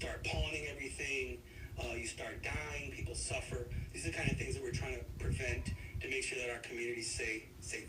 start pawning everything, you start dying, people suffer. These are the kind of things that we're trying to prevent to make sure that our communities stay safe.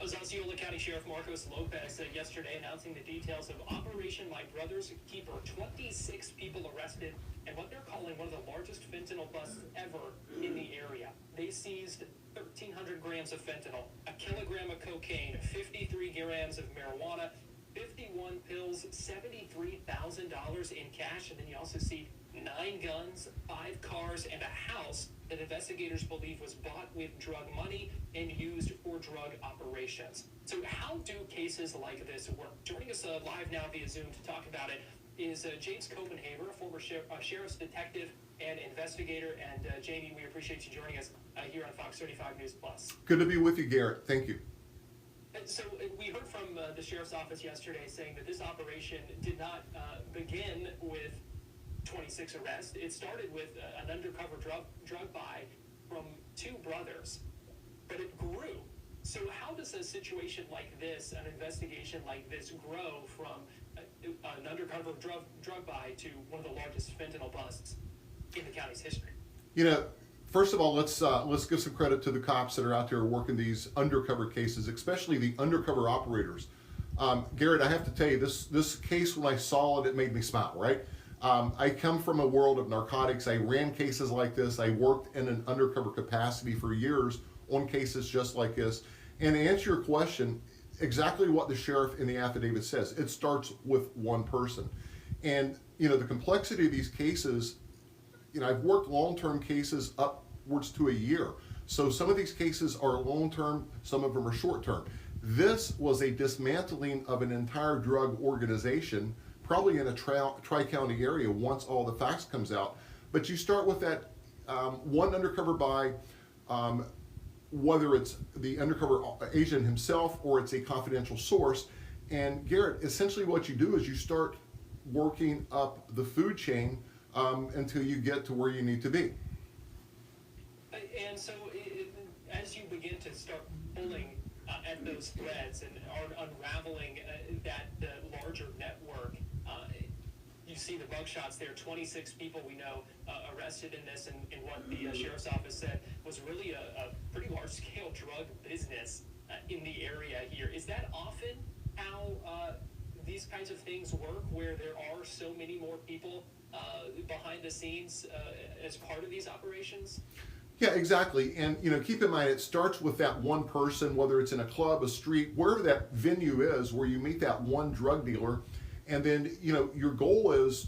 Osceola County Sheriff Marcos Lopez said yesterday announcing the details of Operation My Brother's Keeper. 26 people arrested and what they're calling one of the largest fentanyl busts ever in the area. They seized 1,300 grams of fentanyl, a kilogram of cocaine, 53 grams of marijuana, 51 pills, $73,000 in cash, and then you also see 9 guns, 5 cars, and a house that investigators believe was bought with drug money and used for drug operations. So how do cases like this work? Joining us live now via Zoom to talk about it is James Copenhaver, a former sheriff's detective and investigator. And Jamie, we appreciate you joining us here on Fox 35 News Plus. Good to be with you, Garrett. Thank you. So we heard from the sheriff's office yesterday saying that this operation did not begin with 26 arrests. It started with an undercover drug buy from 2 brothers, but it grew. So how does a situation like this, an investigation like this, grow from an undercover drug buy to one of the largest fentanyl busts in the county's history? You know, first of all, let's give some credit to the cops that are out there working these undercover cases, especially the undercover operators. Garrett, I have to tell you, this case, when I saw it, it made me smile, right? I come from a world of narcotics. I ran cases like this. I worked in an undercover capacity for years on cases just like this. And to answer your question, exactly what the sheriff in the affidavit says, it starts with one person. And, you know, the complexity of these cases, you know, I've worked long-term cases upwards to a year. So some of these cases are long-term, some of them are short-term. This was a dismantling of an entire drug organization, probably in a tri-county area once all the facts comes out. But you start with that one undercover buy, whether it's the undercover agent himself or it's a confidential source. And Garrett, essentially what you do is you start working up the food chain until you get to where you need to be. And so as you begin to start pulling at those threads and are unraveling that larger network, you see the mugshots there. 26 people we know arrested in this, and what the sheriff's office said was really a pretty large-scale drug business in the area here. Is that often how these kinds of things work, where there are so many more people behind the scenes as part of these operations? Yeah, exactly. And, you know, keep in mind, it starts with that one person, whether it's in a club, a street, wherever that venue is, where you meet that one drug dealer. And then, you know, your goal is